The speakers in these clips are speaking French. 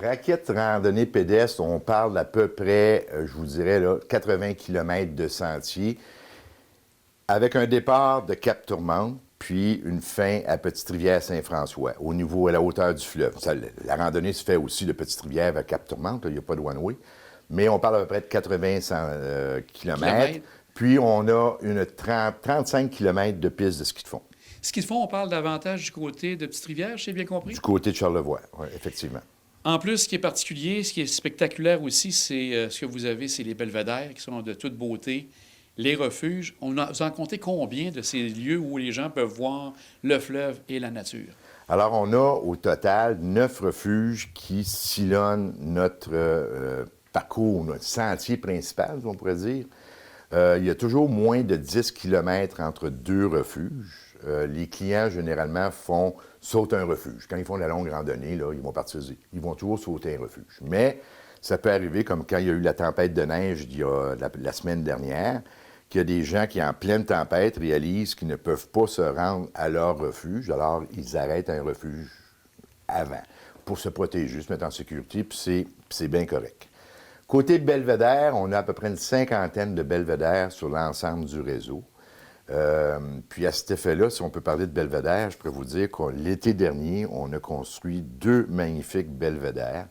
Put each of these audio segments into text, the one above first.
Raquette randonnée pédestre, on parle d'à peu près, je vous dirais, là, 80 km de sentier, avec un départ de Cap-Tourmente, puis une fin à Petite-Rivière-Saint-François, au niveau, à la hauteur du fleuve. La randonnée se fait aussi de Petite-Rivière à Cap-Tourmente, il n'y a pas de one-way, mais on parle à peu près de 80 km, puis on a une 35 km de piste de ski de fond. Ski de fond, on parle davantage du côté de Petite-Rivière, j'ai bien compris? Du côté de Charlevoix, oui, effectivement. En plus, ce qui est particulier, ce qui est spectaculaire aussi, c'est ce que vous avez, c'est les belvédères qui sont de toute beauté, les refuges. Vous en comptez combien de ces lieux où les gens peuvent voir le fleuve et la nature? Alors, on a au total 9 refuges qui sillonnent notre parcours, notre sentier principal, on pourrait dire. Il y a toujours moins de 10 km entre deux refuges. Les clients, généralement, sautent un refuge. Quand ils font de la longue randonnée, là, ils vont toujours sauter un refuge. Mais ça peut arriver, comme quand il y a eu la tempête de neige il y a la semaine dernière, qu'il y a des gens qui, en pleine tempête, réalisent qu'ils ne peuvent pas se rendre à leur refuge. Alors, ils arrêtent un refuge avant pour se protéger, se mettre en sécurité, puis c'est bien correct. Côté belvédère, on a à peu près une 50aine de belvédères sur l'ensemble du réseau. Puis à cet effet-là, si on peut parler de belvédère, je pourrais vous dire que l'été dernier, on a construit 2 magnifiques belvédères.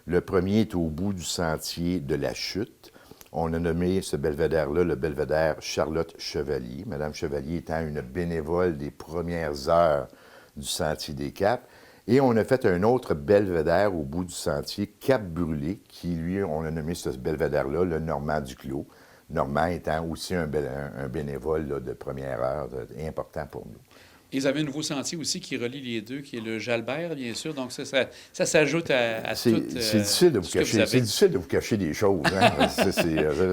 Le premier est au bout du sentier de la Chute. On a nommé ce belvédère-là le belvédère Charlotte Chevalier. Madame Chevalier étant une bénévole des premières heures du sentier des Caps. Et on a fait un autre belvédère au bout du sentier, Cap-Brûlé, qui, lui, on a nommé ce belvédère-là le Normand Duclos. Normand étant aussi un bénévole là, de première heure important pour nous. Et vous avez un nouveau sentier aussi qui relie les deux, qui est le Jalbert, bien sûr. Donc, ça s'ajoute à tout c'est difficile de vous cacher. C'est difficile de vous cacher des choses. Hein?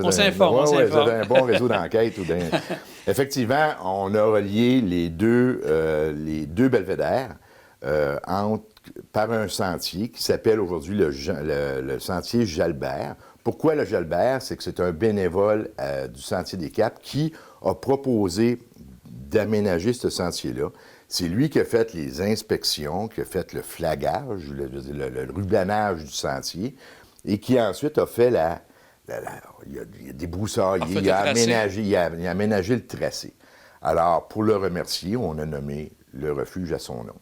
On s'informe, on s'informe. Vous avez un bon réseau d'enquête. Effectivement, on a relié les deux belvédères par un sentier qui s'appelle aujourd'hui le sentier Jalbert. Pourquoi le Jalbert? C'est que c'est un bénévole du Sentier des Caps qui a proposé d'aménager ce sentier-là. C'est lui qui a fait les inspections, qui a fait le flagage, le rubanage du sentier, et qui ensuite a fait il a débroussaillé, il a aménagé le tracé. Alors, pour le remercier, on a nommé le refuge à son nom.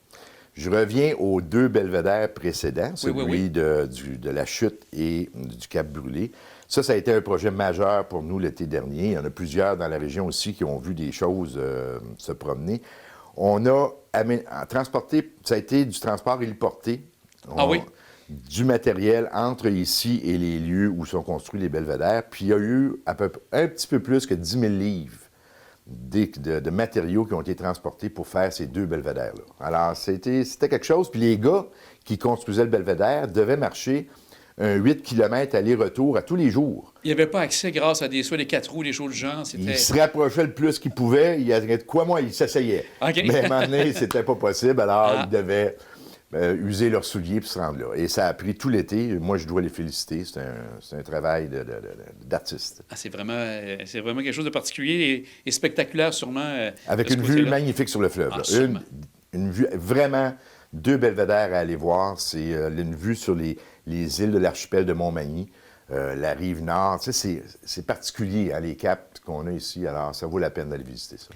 Je reviens aux 2 belvédères précédents, celui de la Chute et du Cap-Brûlé. Ça a été un projet majeur pour nous l'été dernier. Il y en a plusieurs dans la région aussi qui ont vu des choses se promener. On a transporté, ça a été du transport héliporté. Du matériel entre ici et les lieux où sont construits les belvédères. Puis il y a eu un petit peu plus que 10 000 livres de matériaux qui ont été transportés pour faire ces 2 belvédères-là. Alors, c'était quelque chose. Puis les gars qui construisaient le belvédère devaient marcher un 8 km aller-retour à tous les jours. Il n'y avait pas accès grâce à des 4 roues, des choses du genre. Il se rapprochait le plus qu'il pouvait. Il y avait de quoi, moi, il s'essayait. Okay. Mais à un moment donné, c'était pas possible. Alors, ils devaient user leurs souliers pour se rendre là. Et ça a pris tout l'été. Moi, je dois les féliciter. C'est un travail d'artiste. C'est vraiment quelque chose de particulier et spectaculaire, sûrement. Avec une vue magnifique sur le fleuve. Une vue vraiment, 2 belvédères à aller voir. C'est une vue sur les îles de l'archipel de Montmagny, la rive nord. Tu sais, c'est particulier, hein, les caps qu'on a ici. Alors, ça vaut la peine d'aller visiter ça.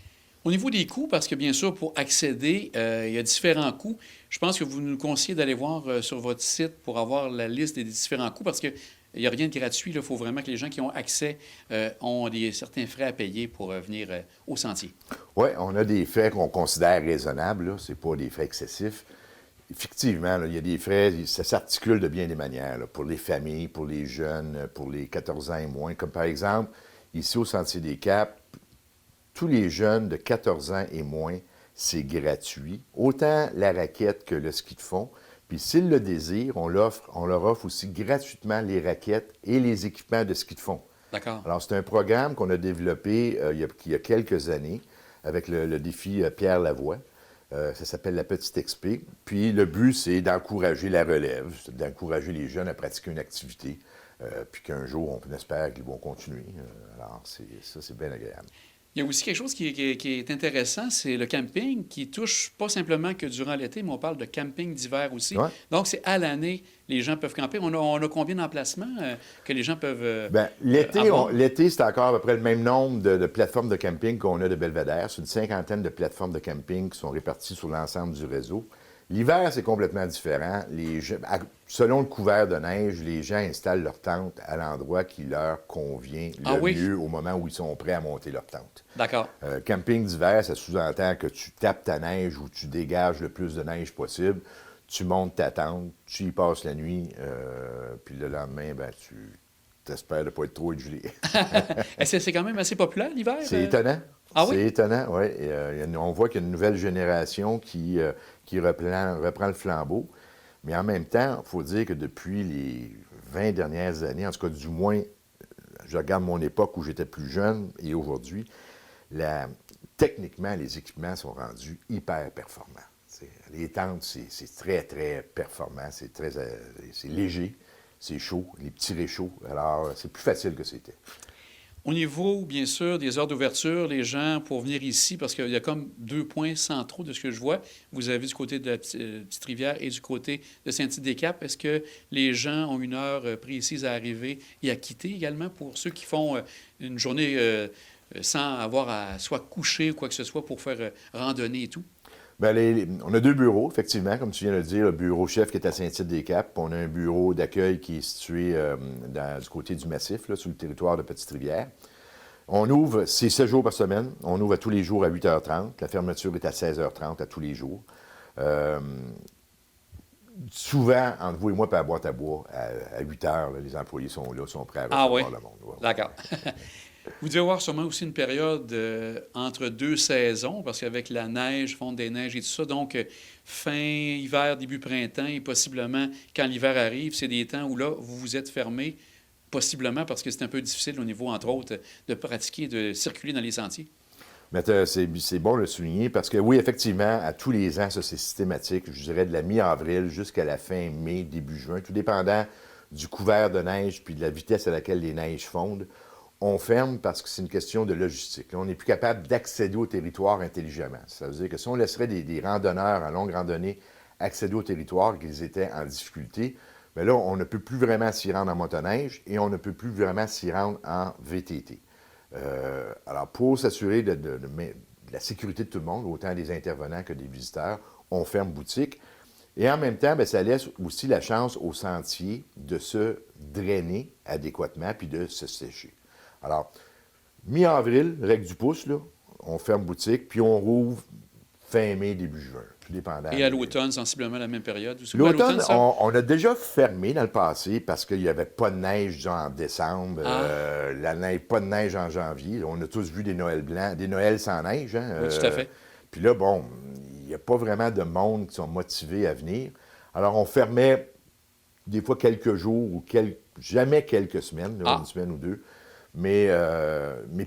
Au niveau des coûts, parce que bien sûr, pour accéder, il y a différents coûts. Je pense que vous nous conseillez d'aller voir sur votre site pour avoir la liste des différents coûts, parce qu'il n'y a rien de gratuit. Il faut vraiment que les gens qui ont accès ont certains frais à payer pour venir au sentier. Oui, on a des frais qu'on considère raisonnables. Ce n'est pas des frais excessifs. Effectivement, là, il y a des frais, ça s'articule de bien des manières, là, pour les familles, pour les jeunes, pour les 14 ans et moins. Comme par exemple, ici au Sentier des Caps, tous les jeunes de 14 ans et moins, c'est gratuit. Autant la raquette que le ski de fond. Puis s'ils le désirent, on leur offre aussi gratuitement les raquettes et les équipements de ski de fond. D'accord. Alors, c'est un programme qu'on a développé il y a quelques années avec le défi Pierre Lavoie. Ça s'appelle la Petite XP. Puis le but, c'est d'encourager la relève, d'encourager les jeunes à pratiquer une activité. Puis qu'un jour, on espère qu'ils vont continuer. Alors, c'est bien agréable. Il y a aussi quelque chose qui est intéressant, c'est le camping qui touche pas simplement que durant l'été, mais on parle de camping d'hiver aussi. Ouais. Donc, c'est à l'année, les gens peuvent camper. On a combien d'emplacements que les gens peuvent Bien, avoir? l'été, c'est encore à peu près le même nombre de plateformes de camping qu'on a de Belvédère. C'est une cinquantaine de plateformes de camping qui sont réparties sur l'ensemble du réseau. L'hiver, c'est complètement différent. Selon le couvert de neige, les gens installent leur tente à l'endroit qui leur convient Ah le oui? mieux au moment où ils sont prêts à monter leur tente. D'accord. Camping d'hiver, ça sous-entend que tu tapes ta neige ou tu dégages le plus de neige possible. Tu montes ta tente, tu y passes la nuit, puis le lendemain, ben, tu t'espères de ne pas être trop gelé. C'est quand même assez populaire l'hiver? C'est étonnant. Ah oui? C'est étonnant, oui. On voit qu'il y a une nouvelle génération qui reprend le flambeau. Mais en même temps, il faut dire que depuis les 20 dernières années, en tout cas du moins, je regarde mon époque où j'étais plus jeune et aujourd'hui, techniquement, les équipements sont rendus hyper performants. Les tentes, c'est très, très performant, c'est léger, c'est chaud, les petits réchauds. Alors, c'est plus facile que c'était. Au niveau, bien sûr, des heures d'ouverture, les gens, pour venir ici, parce qu'il y a comme 2 points centraux de ce que je vois. Vous avez du côté de la Petite Rivière et du côté de Saint-Tite-des-Caps. Est-ce que les gens ont une heure précise à arriver et à quitter également pour ceux qui font une journée sans avoir à soit coucher ou quoi que ce soit pour faire randonnée et tout? Bien, on a 2 bureaux, effectivement, comme tu viens de le dire. Le bureau chef qui est à Saint-Tite-des-Caps. On a un bureau d'accueil qui est situé du côté du Massif, là, sur le territoire de Petite-Rivière. On ouvre, c'est 7 jours par semaine. On ouvre à tous les jours à 8h30. La fermeture est à 16h30 à tous les jours. Souvent, entre vous et moi, par boîte à bois, à 8h, là, les employés sont là, sont prêts à recevoir le monde. Ouais. D'accord. Vous devez avoir sûrement aussi une période entre 2 saisons, parce qu'avec la neige, fonte des neiges et tout ça, donc fin hiver, début printemps, et possiblement, quand l'hiver arrive, c'est des temps où là, vous vous êtes fermé, possiblement parce que c'est un peu difficile au niveau, entre autres, de pratiquer, de circuler dans les sentiers. Mais c'est bon de le souligner parce que oui, effectivement, à tous les ans, ça c'est systématique, je dirais de la mi-avril jusqu'à la fin mai, début juin, tout dépendant du couvert de neige puis de la vitesse à laquelle les neiges fondent. On ferme parce que c'est une question de logistique. Là, on n'est plus capable d'accéder au territoire intelligemment. Ça veut dire que si on laisserait des randonneurs en longue randonnée accéder au territoire, qu'ils étaient en difficulté, bien là, on ne peut plus vraiment s'y rendre en motoneige et on ne peut plus vraiment s'y rendre en VTT. Alors, pour s'assurer de la sécurité de tout le monde, autant des intervenants que des visiteurs, on ferme boutique. Et en même temps, bien, ça laisse aussi la chance aux sentiers de se drainer adéquatement puis de se sécher. Alors, mi-avril, règle du pouce, là, on ferme boutique, puis on rouvre fin mai, début juin, tout dépendant. Et à l'automne, sensiblement la même période. L'automne, on a déjà fermé dans le passé parce qu'il n'y avait pas de neige disons, en décembre, pas de neige en janvier. On a tous vu des Noëls blancs, des Noëls sans neige. Hein, oui, tout à fait. Puis là, bon, il n'y a pas vraiment de monde qui sont motivés à venir. Alors, on fermait des fois quelques jours ou jamais quelques semaines, là, une semaine ou deux. Mais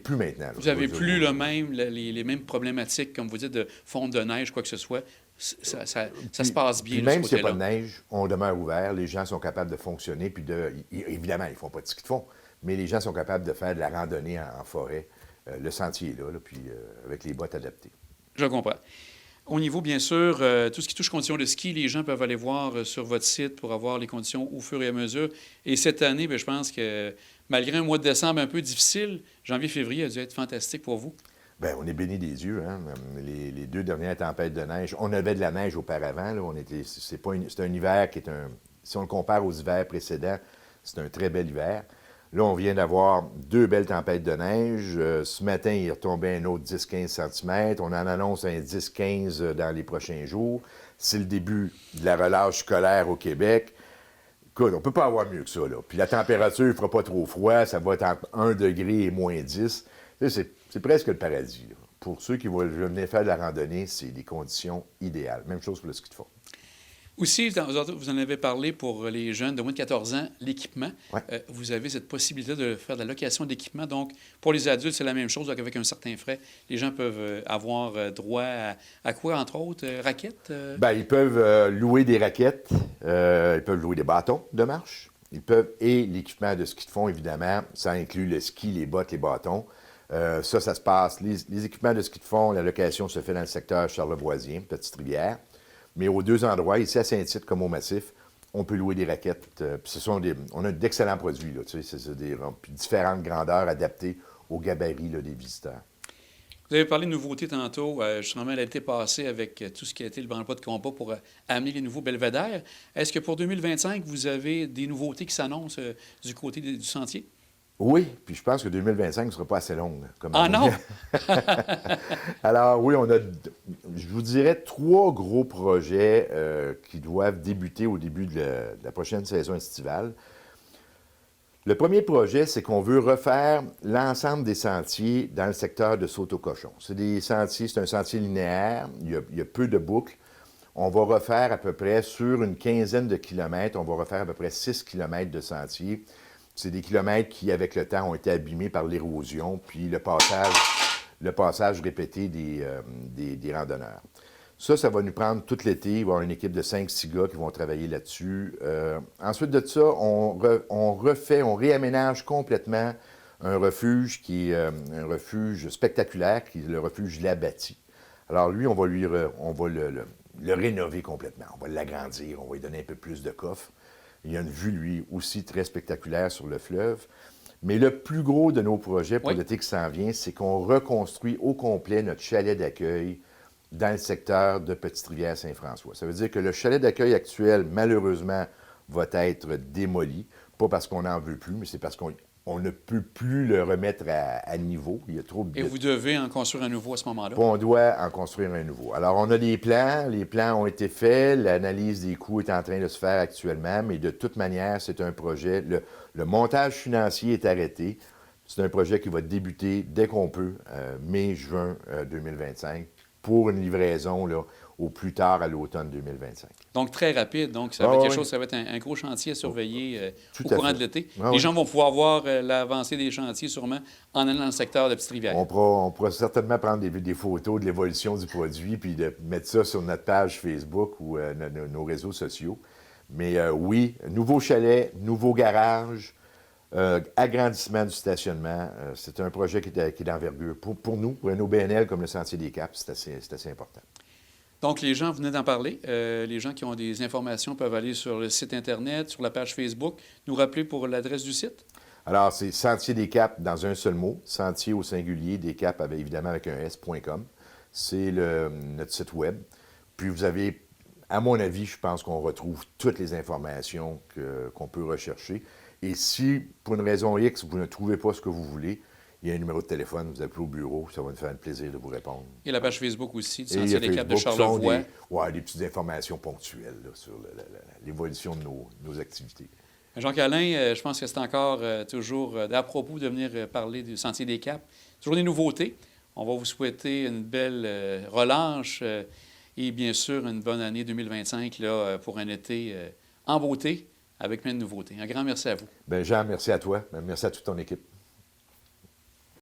plus maintenant. Là, vous n'avez plus les mêmes problématiques, comme vous dites, de fonte de neige, quoi que ce soit. Ça se passe bien. Puis même s'il n'y a pas de neige, on demeure ouvert. Les gens sont capables de fonctionner. Puis évidemment, ils ne font pas de ski de fond, mais les gens sont capables de faire de la randonnée en forêt. Le sentier est là, puis avec les bottes adaptées. Je comprends. Au niveau, bien sûr, tout ce qui touche conditions de ski, les gens peuvent aller voir sur votre site pour avoir les conditions au fur et à mesure. Et cette année, bien, je pense que malgré un mois de décembre un peu difficile, janvier-février a dû être fantastique pour vous. Bien, on est béni des yeux. Hein? Les 2 dernières tempêtes de neige, on avait de la neige auparavant. Là. C'est un hiver qui est si on le compare aux hivers précédents, c'est un très bel hiver. Là, on vient d'avoir 2 belles tempêtes de neige. Ce matin, il est retombé un autre 10-15 cm. On en annonce un 10-15 dans les prochains jours. C'est le début de la relâche scolaire au Québec. Écoute, on ne peut pas avoir mieux que ça. Là. Puis la température ne fera pas trop froid. Ça va être entre 1 degré et moins 10. C'est presque le paradis. Là. Pour ceux qui vont venir faire de la randonnée, c'est des conditions idéales. Même chose pour le ski de fond. Aussi, vous en avez parlé pour les jeunes de moins de 14 ans, l'équipement. Ouais. Vous avez cette possibilité de faire de la location d'équipement. Donc, pour les adultes, c'est la même chose. Donc, avec un certain frais, les gens peuvent avoir droit à quoi, entre autres? Raquettes? Bien, ils peuvent louer des raquettes. Ils peuvent louer des bâtons de marche. Et l'équipement de ski de fond, évidemment, ça inclut le ski, les bottes, les bâtons. Ça se passe. Les équipements de ski de fond, la location se fait dans le secteur charlevoisien, Petite-Rivière. Mais aux deux endroits, ici à Saint-Tite comme au Massif, on peut louer des raquettes. Puis on a d'excellents produits, là, tu sais, c'est puis différentes grandeurs adaptées aux gabarits là, des visiteurs. Vous avez parlé de nouveautés tantôt, justement l'été passé avec tout ce qui a été le branle-bas de combat pour amener les nouveaux belvédères. Est-ce que pour 2025, vous avez des nouveautés qui s'annoncent du côté du sentier? Oui, puis je pense que 2025 ne sera pas assez long. Comme Ah année. non? Alors oui, on a, je vous dirais, 3 gros projets qui doivent débuter au début de la prochaine saison estivale. Le premier projet, c'est qu'on veut refaire l'ensemble des sentiers dans le secteur de Saut-au-Cochon. C'est des sentiers, c'est un sentier linéaire, il y a peu de boucles. On va refaire à peu près, sur une quinzaine de kilomètres, on va refaire à peu près 6 kilomètres de sentiers. C'est des kilomètres qui, avec le temps, ont été abîmés par l'érosion, puis le passage répété des randonneurs. Ça va nous prendre tout l'été. Il va y avoir une équipe de 5-6 gars qui vont travailler là-dessus. Ensuite de ça, on réaménage complètement un refuge qui est un refuge spectaculaire, qui est le refuge La Bâtie. Alors lui, on va le rénover complètement. On va l'agrandir, on va lui donner un peu plus de coffre. Il y a une vue, lui, aussi très spectaculaire sur le fleuve. Mais le plus gros de nos projets pour l'été qui s'en vient, c'est qu'on reconstruit au complet notre chalet d'accueil dans le secteur de Petite-Rivière-Saint-François. Ça veut dire que le chalet d'accueil actuel, malheureusement, va être démoli. Pas parce qu'on n'en veut plus, mais c'est parce qu'on ne peut plus le remettre à niveau. Il y a trop de... Et vous devez en construire un nouveau à ce moment-là? On doit en construire un nouveau. Alors, on a des plans. Les plans ont été faits. L'analyse des coûts est en train de se faire actuellement, mais de toute manière, c'est un projet. Le montage financier est arrêté. C'est un projet qui va débuter dès qu'on peut, mai-juin 2025, pour une livraison là, au plus tard à l'automne 2025. Donc, très rapide. Donc, ça va être quelque chose, ça va être un gros chantier à surveiller au courant de l'été. Les gens vont pouvoir voir l'avancée des chantiers sûrement en allant dans le secteur de Petite-Rivière. On pourra certainement prendre des photos de l'évolution du produit puis de mettre ça sur notre page Facebook ou nos réseaux sociaux. Mais oui, nouveau chalet, nouveau garage, agrandissement du stationnement. C'est un projet qui est d'envergure. Pour nous, pour un OBNL comme le Sentier des Caps, c'est assez important. Donc, les gens venaient d'en parler. Les gens qui ont des informations peuvent aller sur le site Internet, sur la page Facebook. Nous rappeler pour l'adresse du site? Alors, c'est Sentier des Caps dans un seul mot. Sentier au singulier, des Caps évidemment avec un S.com. C'est notre site web. Puis vous avez, à mon avis, je pense qu'on retrouve toutes les informations qu'on peut rechercher. Et si, pour une raison X, vous ne trouvez pas ce que vous voulez, il y a un numéro de téléphone, vous appelez au bureau, ça va nous faire un plaisir de vous répondre. Et la page Facebook aussi, du Sentier des Caps de Charlevoix. Des petites informations ponctuelles là, sur l'évolution de nos activités. Jean-Alain, je pense que c'est encore toujours à propos de venir parler du Sentier des Caps. Toujours des nouveautés. On va vous souhaiter une belle relâche et bien sûr une bonne année 2025 là, pour un été en beauté avec plein de nouveautés. Un grand merci à vous. Bien, Jean, merci à toi. Merci à toute ton équipe.